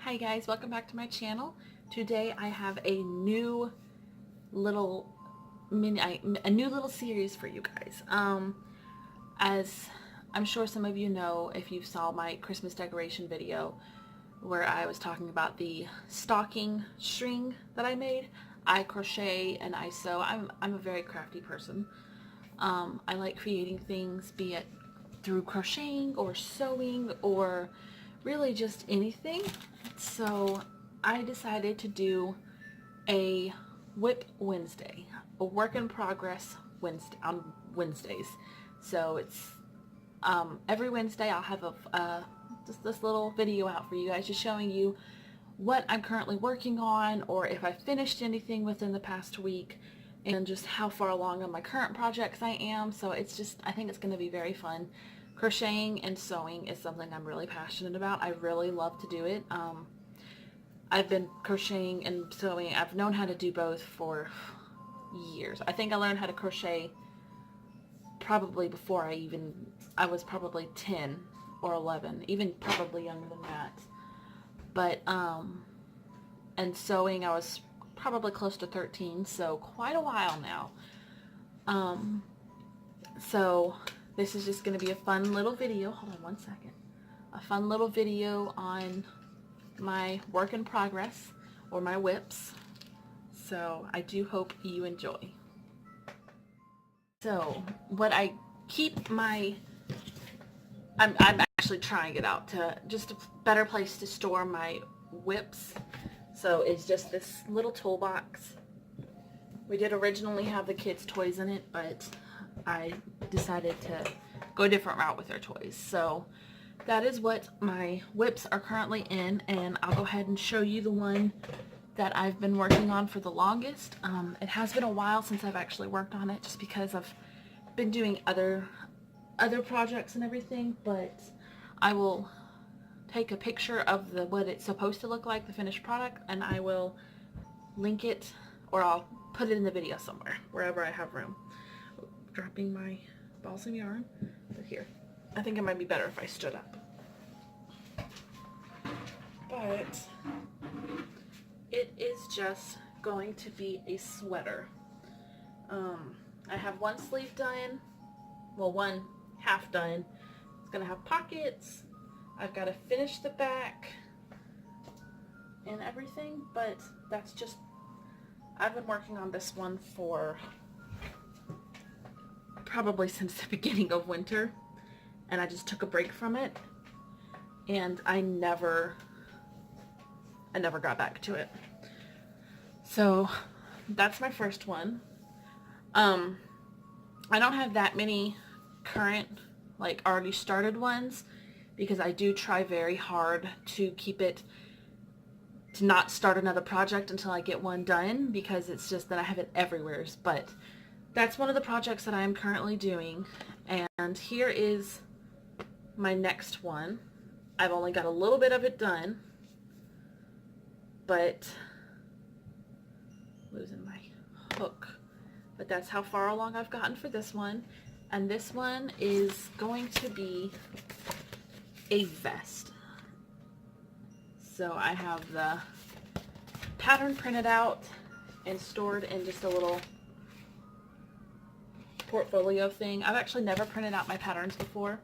Hi guys, welcome back to my channel. Today I have a new little series for you guys. As I'm sure some of you know, if you saw my Christmas decoration video where I was talking about the stocking string that I made, I crochet and I sew. I'm a very crafty person. I like creating things, be it through crocheting or sewing or really just anything. So I decided to do a WIP Wednesday, a work in progress Wednesday on Wednesdays. So it's every Wednesday I'll have just this little video out for you guys, just showing you what I'm currently working on, or if I finished anything within the past week, and just how far along on my current projects I am. So it's just, I think it's going to be very fun. Crocheting and sewing is something I'm really passionate about. I really love to do it. I've been crocheting and sewing. I've known how to do both for years. I think I learned how to crochet probably before I was probably 10 or 11, even probably younger than that. But, and sewing I was probably close to 13, so quite a while now. So this is just going to be a fun little video. Hold on one second. A fun little video on my work in progress, or my WIPs. So I do hope you enjoy. So what I keep my, I'm actually trying it out to just a better place to store my WIPs. So it's just this little toolbox. We did originally have the kids' toys in it, but I decided to go a different route with their toys. So that is what my WIPs are currently in, and I'll go ahead and show you the one that I've been working on for the longest. It has been a while since I've actually worked on it, just because I've been doing other projects and everything, but I will take a picture of what it's supposed to look like, the finished product, and I will link it, or I'll put it in the video somewhere, wherever I have room. Dropping my balls of yarn, but here. I think it might be better if I stood up. But it is just going to be a sweater. I have one sleeve done, well, one half done. It's gonna have pockets. I've got to finish the back and everything, but that's just, I've been working on this one for probably since the beginning of winter, and I just took a break from it, and I never got back to it. So that's my first one. I don't have that many current, like, already started ones, because I do try very hard to keep it, to not start another project until I get one done, because it's just that I have it everywhere. But that's one of the projects that I am currently doing, and here is my next one. I've only got a little bit of it done, but losing my hook. But that's how far along I've gotten for this one. And this one is going to be a vest. So I have the pattern printed out and stored in just a little portfolio thing. I've actually never printed out my patterns before.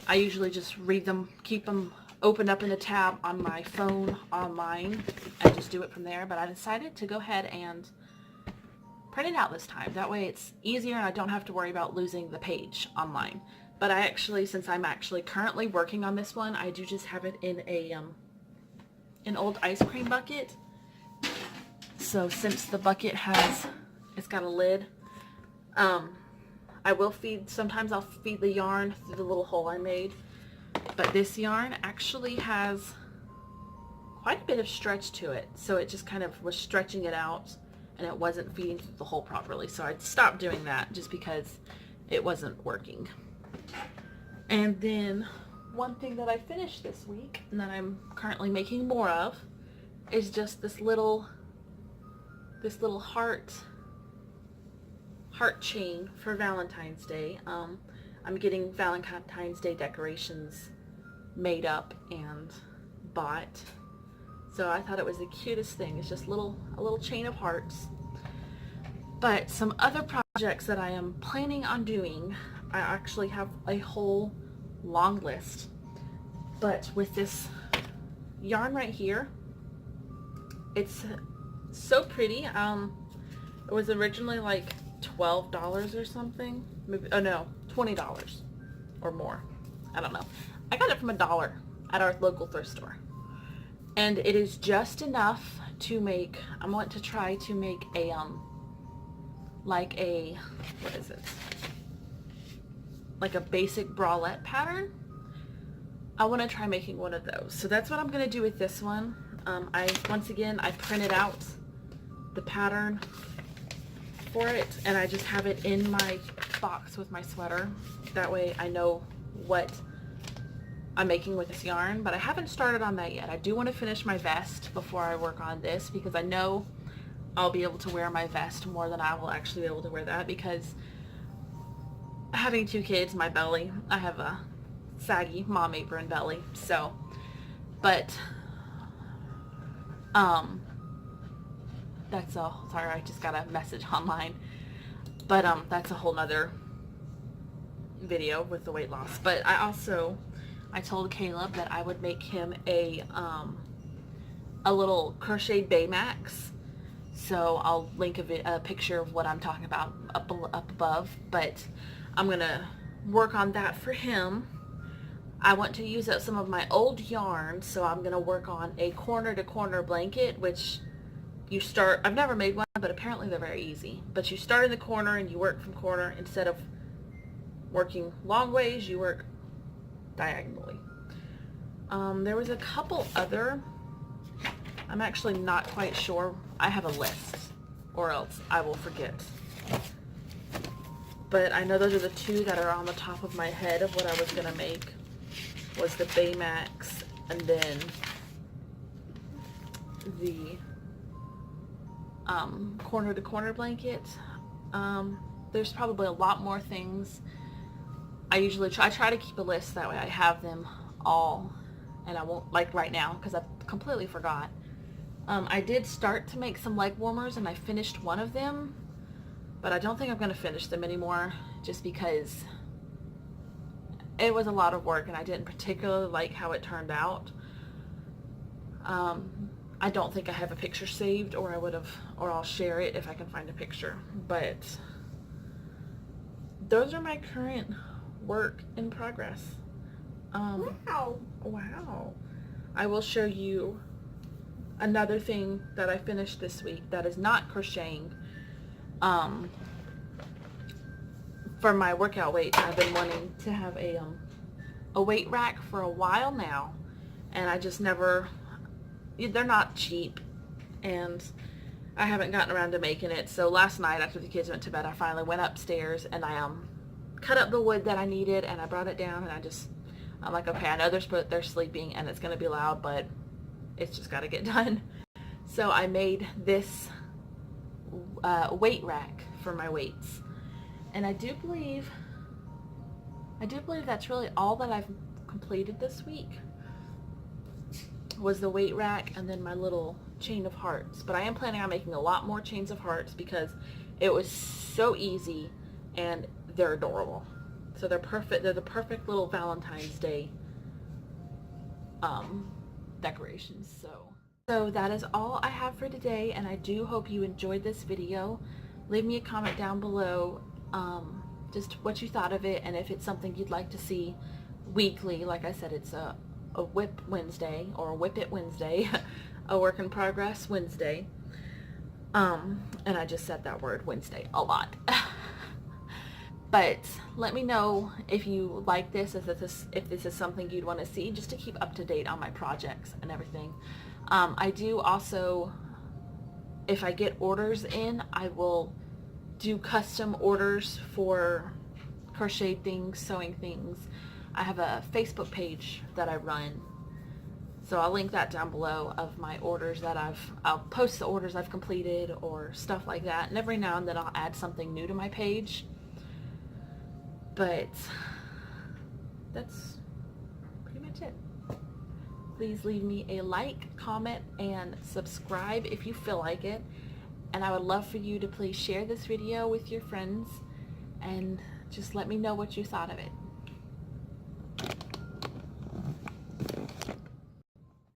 I usually just read them, keep them opened up in a tab on my phone online, and just do it from there. But I decided to go ahead and print it out this time. That way it's easier and I don't have to worry about losing the page online. But I actually, since I'm actually currently working on this one, I do just have it in an old ice cream bucket. So since the bucket it's got a lid, I will feed, sometimes I'll feed the yarn through the little hole I made. But this yarn actually has quite a bit of stretch to it. So it just kind of was stretching it out, and it wasn't feeding through the hole properly. So I stopped doing that just because it wasn't working. And then one thing that I finished this week, and that I'm currently making more of, is just this little heart chain for Valentine's Day. I'm getting Valentine's Day decorations made up and bought, So I thought it was the cutest thing. It's just a little chain of hearts. But some other projects that I am planning on doing, I actually have a whole long list. But with this yarn right here, it's so pretty. It was originally like $12 or something. Maybe, oh no, $20 or more. I don't know. I got it from $1 at our local thrift store. And it is just enough to make, I want to try to make a, like a, what is it? Like a basic bralette pattern. I want to try making one of those. So that's what I'm going to do with this one. Once again, I printed out the pattern for it, and I just have it in my box with my sweater. That way I know what I'm making with this yarn, but I haven't started on that yet. I do want to finish my vest before I work on this, because I know I'll be able to wear my vest more than I will actually be able to wear that, because having 2 kids, my belly, I have a saggy mom apron belly. So, but that's a, sorry, I just got a message online, but that's a whole nother video with the weight loss. But I told Caleb that I would make him a little crocheted Baymax. So I'll link a picture of what I'm talking about up above, but I'm gonna work on that for him. I want to use up some of my old yarn, so I'm gonna work on a corner to corner blanket, which you start, I've never made one, but apparently they're very easy. But you start in the corner and you work from corner. Instead of working long ways, you work diagonally. There was a couple other, I'm actually not quite sure. I have a list, or else I will forget. But I know those are the 2 that are on the top of my head of what I was gonna make, was the Baymax, and then the corner to corner blanket. There's probably a lot more things. I try to keep a list, that way I have them all, and I won't, like right now, because I completely forgot. I did start to make some leg warmers, and I finished one of them, but I don't think I'm going to finish them anymore, just because it was a lot of work and I didn't particularly like how it turned out. I don't think I have a picture saved, or I'll share it if I can find a picture. But those are my current work in progress. Wow. I will show you another thing that I finished this week that is not crocheting. For my workout weights, I've been wanting to have a weight rack for a while now, and I just never, they're not cheap, and I haven't gotten around to making it. So last night after the kids went to bed, I finally went upstairs and I cut up the wood that I needed, and I brought it down, and I'm like, okay, I know they're sleeping and it's going to be loud, but it's just got to get done. So I made this weight rack for my weights, and I do believe that's really all that I've completed this week, was the weight rack and then my little chain of hearts. But I am planning on making a lot more chains of hearts, because it was so easy and they're adorable. So they're perfect. They're the perfect little Valentine's Day decorations. So that is all I have for today, and I do hope you enjoyed this video. Leave me a comment down below, just what you thought of it, and if it's something you'd like to see weekly. Like I said, it's a WIP Wednesday, or a WIP It Wednesday, a work in progress Wednesday. And I just said that word Wednesday a lot. But let me know if you like this, if this is something you'd want to see, just to keep up to date on my projects and everything. I do also, if I get orders in, I will do custom orders for crocheted things, sewing things. I have a Facebook page that I run, so I'll link that down below, of my orders that I'll post the orders I've completed or stuff like that, and every now and then I'll add something new to my page. But that's pretty much it. please leave me a like, comment, and subscribe if you feel like it. And I would love for you to please share this video with your friends and just let me know what you thought of it.